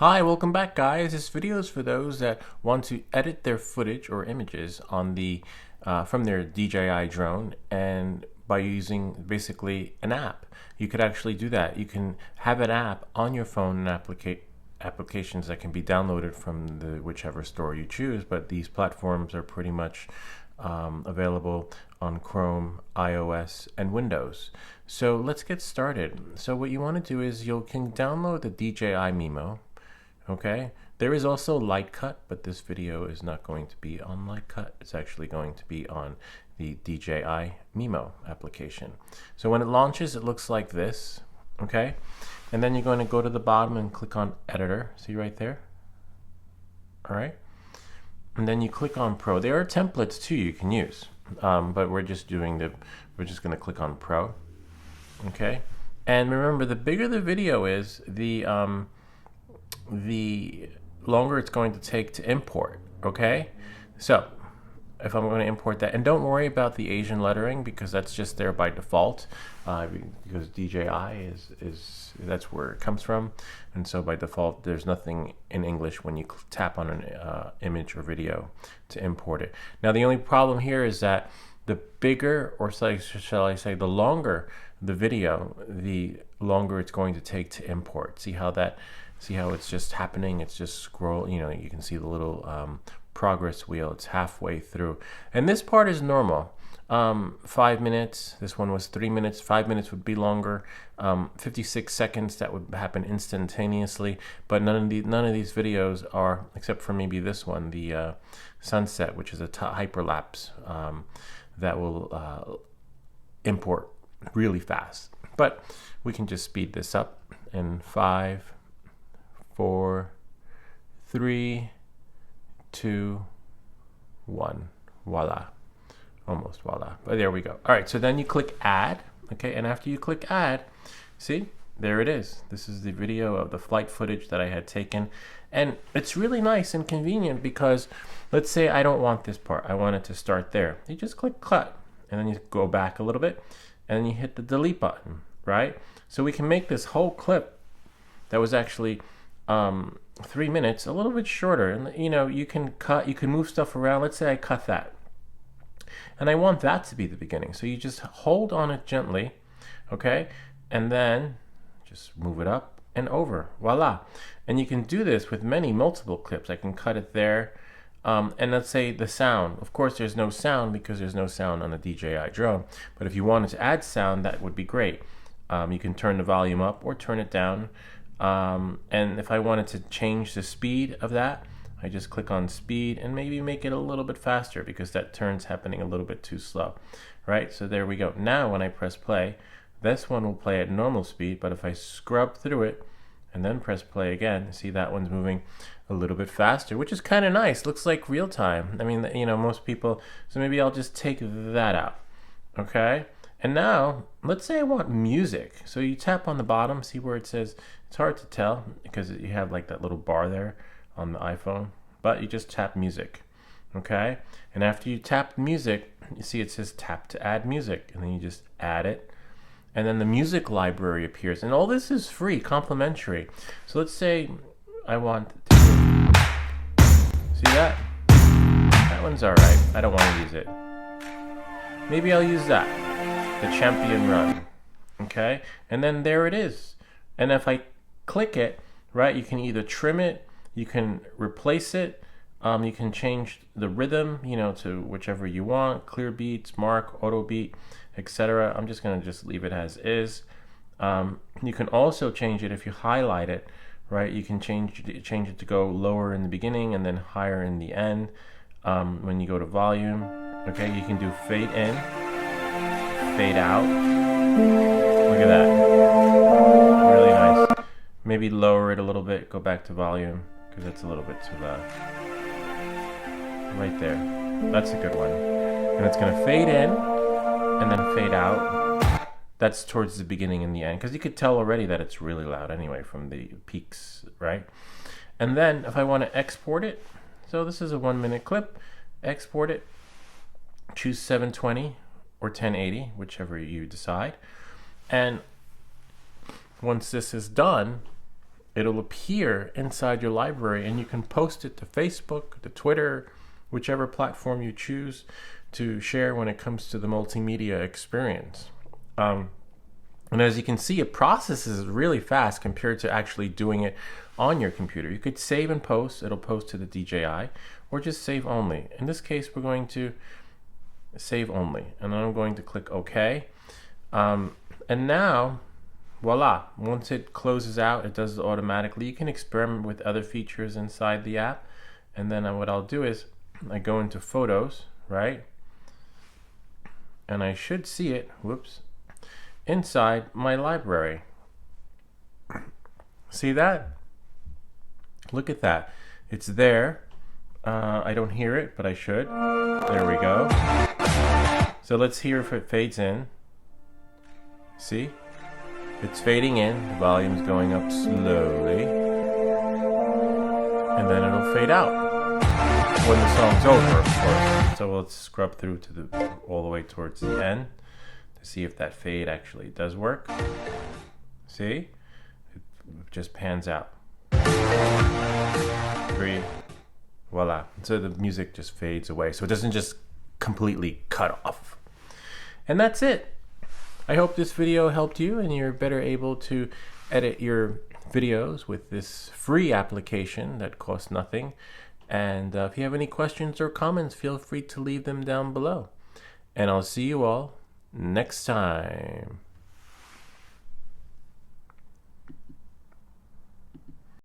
Hi, welcome back guys. This video is for those that want to edit their footage or images on the from their DJI drone, and by using basically an app. You could actually do that. You can have an app on your phone and applications that can be downloaded from the whichever store you choose, but these platforms are pretty much available on Chrome, iOS, and Windows. So let's get started. So what you want to do is you can download the DJI Mimo. Okay, there is also Lightcut, but this video is not going to be on Lightcut. It's actually going to be on the DJI Mimo application. So when it launches, it looks like this. Okay, and then you're going to go to the bottom and click on Editor. See right there? All right, and then you click on Pro. There are templates too you can use, but we're just going to click on Pro. Okay, and remember, the bigger the video is, the longer it's going to take to import. Okay, so if I'm going to import that, and don't worry about the Asian lettering because that's just there by default, because DJI is that's where it comes from, and so by default there's nothing in English when you tap on an image or video to import it. Now the only problem here is that the bigger, or shall I say, the longer the video, the longer it's going to take to import. See how it's just happening? It's just scroll, you can see the little progress wheel. It's halfway through. And this part is normal. 5 minutes. This one was 3 minutes. 5 minutes would be longer. 56 seconds, that would happen instantaneously. But none of these videos are, except for maybe this one, the sunset, which is a hyperlapse, that will import really fast. But we can just speed this up in 5, 4, 3, 2, 1. Voila. Almost voila. But there we go. All right, so then you click add. Okay, and after you click add, see, there it is. This is the video of the flight footage that I had taken. And it's really nice and convenient because let's say I don't want this part. I want it to start there. You just click cut, and then you go back a little bit, and then you hit the delete button, right? So we can make this whole clip that was actually 3 minutes a little bit shorter. And you can move stuff around. Let's say I cut that, and I want that to be the beginning. So you just hold on it gently, okay, and then just move it up and over. Voila. And you can do this with multiple clips. I can cut it there. And let's say the sound. Of course, there's no sound because there's no sound on a DJI drone. But if you wanted to add sound, that would be great. You can turn the volume up or turn it down. And if I wanted to change the speed of that, I just click on speed and maybe make it a little bit faster because that turn's happening a little bit too slow, right? So there we go. Now when I press play, this one will play at normal speed, but if I scrub through it and then press play again, see that one's moving a little bit faster, which is kind of nice. Looks like real time. I mean, most people, so maybe I'll just take that out, okay? And now, let's say I want music. So you tap on the bottom, see where it says, it's hard to tell because you have like that little bar there on the iPhone, but you just tap music, okay? And after you tap music, you see it says tap to add music, and then you just add it. And then the music library appears, and all this is free, complimentary. So let's say I want to, see that? That one's all right. I don't want to use it. Maybe I'll use that, the champion run, okay? And then there it is. And if I click it, right, you can either trim it, you can replace it, you can change the rhythm, to whichever you want, clear beats, mark, auto beat, etc. I'm just going to leave it as is. You can also change it if you highlight it, right? You can change it to go lower in the beginning and then higher in the end. When you go to volume, okay, you can do fade in, fade out. Look at that. Really nice. Maybe lower it a little bit, go back to volume because it's a little bit too loud. Right there. That's a good one. And it's going to fade in and then fade out. That's towards the beginning and the end because you could tell already that it's really loud anyway from the peaks, right? And then if I want to export it, so this is a 1 minute clip, export it, choose 720 or 1080, whichever you decide. And once this is done, it'll appear inside your library, and you can post it to Facebook, to Twitter, whichever platform you choose to share when it comes to the multimedia experience. And as you can see, it processes really fast compared to actually doing it on your computer. You could save and post. It'll post to the DJI, or just save only. In this case, we're going to save only, and then I'm going to click OK. And now, voila, once it closes out, it does it automatically. You can experiment with other features inside the app. And then what I'll do is I go into Photos, right? And I should see it, whoops, inside my library. See that? Look at that. It's there. I don't hear it, but I should. There we go. So let's hear if it fades in. See? It's fading in. The volume's going up slowly. And then it'll fade out when the song's over, of course. So let's scrub through to all the way towards the end to see if that fade actually does work. See? It just pans out. 3. Voila. So the music just fades away. So it doesn't just completely cut off. And that's it. I hope this video helped you and you're better able to edit your videos with this free application that costs nothing. And if you have any questions or comments, feel free to leave them down below. And I'll see you all next time.